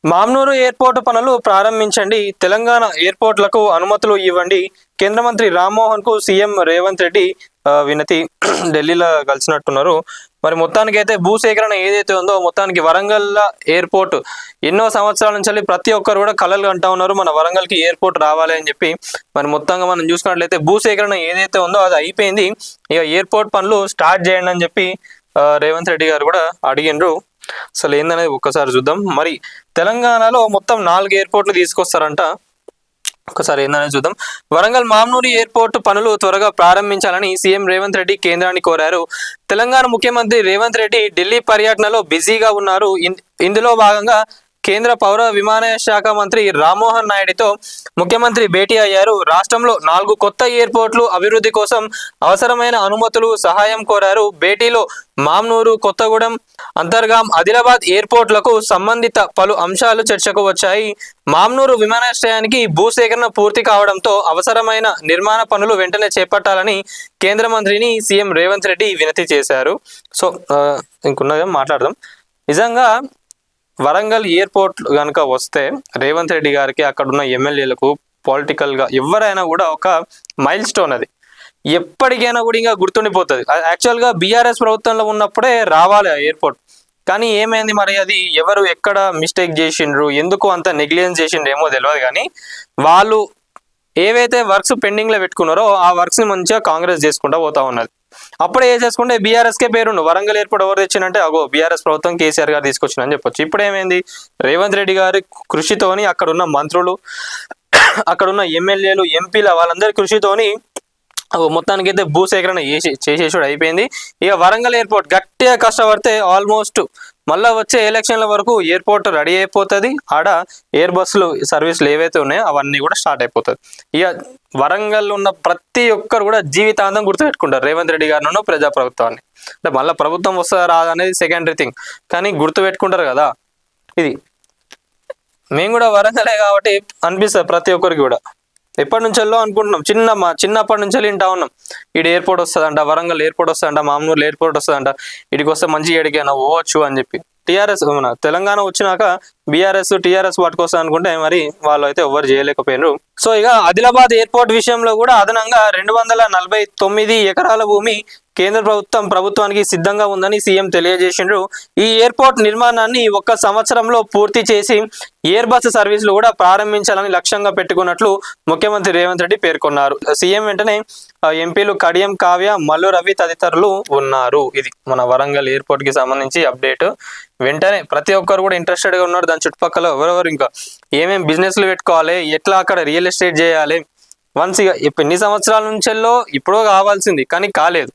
Mamnoor airport పనులు ప్రారంభించండి, తెలంగాణ ఎయిర్పోర్ట్లకు అనుమతులు ఇవ్వండి. కేంద్ర మంత్రి రామ్మోహన్ కు సీఎం రేవంత్ రెడ్డి వినతి. ఢిల్లీలో కలిసినట్టున్నారు. మరి మొత్తానికి అయితే భూసేకరణ ఏదైతే ఉందో మొత్తానికి వరంగల్ ఎయిర్పోర్ట్ ఎన్నో సంవత్సరాల నుంచి ప్రతి ఒక్కరు కూడా కలలు అంటా ఉన్నారు, మన వరంగల్కి ఎయిర్పోర్ట్ రావాలి అని చెప్పి. మరి మొత్తంగా మనం చూసుకున్నట్లయితే భూసేకరణ ఏదైతే ఉందో అది అయిపోయింది, ఇక ఎయిర్పోర్ట్ పనులు స్టార్ట్ చేయండి అని చెప్పి రేవంత్ రెడ్డి గారు కూడా అడిగిండ్రు. అసలు ఏందనేది ఒక్కసారి చూద్దాం. మరి తెలంగాణలో మొత్తం 4 ఎయిర్పోర్ట్లు తీసుకొస్తారంట. ఒకసారి ఏందనేది చూద్దాం. వరంగల్ మామ్నూరి ఎయిర్పోర్ట్ పనులు త్వరగా ప్రారంభించాలని సీఎం రేవంత్ రెడ్డి కేంద్రాన్ని కోరారు. తెలంగాణ ముఖ్యమంత్రి రేవంత్ రెడ్డి ఢిల్లీ పర్యటనలో బిజీగా ఉన్నారు. ఇందులో భాగంగా కేంద్ర పౌర విమానయాన శాఖ మంత్రి రామ్మోహన్ నాయుడుతో ముఖ్యమంత్రి భేటీ అయ్యారు. రాష్ట్రంలో 4 కొత్త ఎయిర్పోర్ట్లు అభివృద్ధి కోసం అవసరమైన అనుమతులు, సహాయం కోరారు. భేటీలో మామ్నూరు, కొత్తగూడెం, అంతర్గాం, ఆదిలాబాద్ ఎయిర్పోర్ట్లకు సంబంధిత పలు అంశాలు చర్చకు వచ్చాయి. మామ్నూరు విమానాశ్రయానికి భూసేకరణ పూర్తి కావడంతో అవసరమైన నిర్మాణ పనులు వెంటనే చేపట్టాలని కేంద్ర మంత్రిని సీఎం రేవంత్ రెడ్డి వినతి చేశారు. సో ఇంకున్నదే మాట్లాడదాం. నిజంగా వరంగల్ ఎయిర్పోర్ట్ కనుక వస్తే రేవంత్ రెడ్డి గారికి, అక్కడున్న ఎమ్మెల్యేలకు, పొలిటికల్గా ఎవరైనా కూడా ఒక మైల్ స్టోన్. అది ఎప్పటికైనా కూడా ఇంకా గుర్తుండిపోతుంది. యాక్చువల్గా బీఆర్ఎస్ ప్రభుత్వంలో ఉన్నప్పుడే రావాలి ఆ ఎయిర్పోర్ట్, కానీ ఏమైంది మరి, అది ఎవరు ఎక్కడ మిస్టేక్ చేసిండ్రు, ఎందుకు అంత నెగ్లిజెన్స్ చేసిండ్రు ఏమో తెలియదు. కానీ వాళ్ళు ఏవైతే వర్క్స్ పెండింగ్లో పెట్టుకున్నారో ఆ వర్క్స్ని మంచిగా కాంగ్రెస్ చేసుకుంటూ పోతా ఉన్నది. అప్పుడే ఏ చేసుకుంటే బీఆర్ఎస్కే పేరుండు. వరంగల్ ఎయిర్పోర్ట్ ఎవరు తెచ్చినంటే అగో బీఆర్ఎస్ ప్రభుత్వం, కేసీఆర్ గారు తీసుకొచ్చిందని చెప్పొచ్చు. ఇప్పుడు ఏమైంది, రేవంత్ రెడ్డి గారి కృషితోని, అక్కడున్న మంత్రులు, అక్కడున్న ఎమ్మెల్యేలు, ఎంపీల వాళ్ళందరి కృషితోని మొత్తానికి అయితే భూసేకరణ చేసేసాడు, అయిపోయింది. ఇక వరంగల్ ఎయిర్పోర్ట్ గట్టిగా కష్టపడితే ఆల్మోస్ట్ మళ్ళీ వచ్చే ఎలక్షన్ల వరకు ఎయిర్పోర్ట్ రెడీ అయిపోతుంది. ఆడ ఎయిర్ బస్సులు సర్వీసులు ఏవైతే ఉన్నాయో అవన్నీ కూడా స్టార్ట్ అయిపోతుంది. ఇక వరంగల్ ఉన్న ప్రతి ఒక్కరు కూడా జీవితాంతం గుర్తుపెట్టుకుంటారు రేవంత్ రెడ్డి గారిను, ప్రజాప్రభుత్వాన్ని. అంటే మళ్ళీ ప్రభుత్వం వస్తుందా రాదా అనేది సెకండరీ థింగ్, కానీ గుర్తుపెట్టుకుంటారు కదా. ఇది మేము కూడా వరంగలే కాబట్టి అనిపిస్తుంది ప్రతి ఒక్కరికి కూడా. ఎప్పటి నుంచెల్లో అనుకుంటున్నాం, చిన్నప్పటి నుంచి వింటా ఉన్నాం, ఇటు ఎయిర్పోర్ట్ వస్తుందంట, వరంగల్ ఎయిర్పోర్ట్ వస్తుందంట, మామ్నూరు ఎయిర్పోర్ట్ వస్తుందంట, ఇటుకి వస్తే మంచిగా ఎడికైనా పోవచ్చు అని చెప్పి. టీఆర్ఎస్ మన తెలంగాణ వచ్చినాక బీఆర్ఎస్ టీఆర్ఎస్ పట్టుకొస్తా అనుకుంటే మరి వాళ్ళు అయితే ఎవరు చేయలేకపోయినారు. సో ఇక ఆదిలాబాద్ ఎయిర్పోర్ట్ విషయంలో కూడా అదనంగా 249 ఎకరాల భూమి కేంద్ర ప్రభుత్వానికి సిద్ధంగా ఉందని సీఎం తెలియజేసిండ్రు. ఈ ఎయిర్పోర్ట్ నిర్మాణాన్ని 1 సంవత్సరంలో పూర్తి చేసి ఎయిర్ బస్ సర్వీసులు కూడా ప్రారంభించాలని లక్ష్యంగా పెట్టుకున్నట్లు ముఖ్యమంత్రి రేవంత్ రెడ్డి పేర్కొన్నారు. సీఎం వెంటనే ఎంపీలు కడియం కావ్య, మల్లు రవి తదితరులు ఉన్నారు. ఇది మన వరంగల్ ఎయిర్పోర్ట్ కి సంబంధించి అప్డేట్. వెంటనే ప్రతి ఒక్కరు కూడా ఇంట్రెస్టెడ్ గా ఉన్నారు. దాని చుట్టుపక్కల ఎవరెవరు ఇంకా ఏమేమి బిజినెస్లు పెట్టుకోవాలి, ఎట్లా అక్కడ రియల్ ఎస్టేట్ చేయాలి, వన్స్ ఇక ఎన్ని సంవత్సరాల నుంచెల్లో ఇప్పుడో కావాల్సింది కానీ కాలేదు.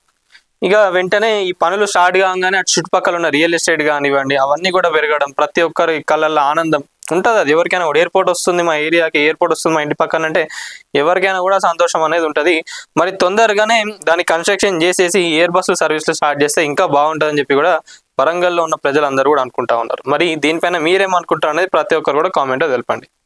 ఇక వెంటనే ఈ పనులు స్టార్ట్ కాగానే అటు చుట్టుపక్కల ఉన్న రియల్ ఎస్టేట్ కానివ్వండి అవన్నీ కూడా పెరగడం, ప్రతి ఒక్కరి కళ్ళల్లో ఆనందం ఉంటుంది. అది ఎవరికైనా కూడా ఎయిర్పోర్ట్ వస్తుంది మా ఏరియాకి, ఎయిర్పోర్ట్ వస్తుంది మా ఇంటి పక్కన అంటే ఎవరికైనా కూడా సంతోషం అనేది ఉంటుంది. మరి తొందరగానే దాన్ని కన్స్ట్రక్షన్ చేసేసి ఎయిర్ బస్సు సర్వీసులు స్టార్ట్ చేస్తే ఇంకా బాగుంటుందని చెప్పి కూడా వరంగల్లో ఉన్న ప్రజలందరూ కూడా అనుకుంటా ఉన్నారు. మరి దీనిపైన మీరేమనుకుంటారు అనేది ప్రతి ఒక్కరు కూడా కామెంట్లో తెలపండి.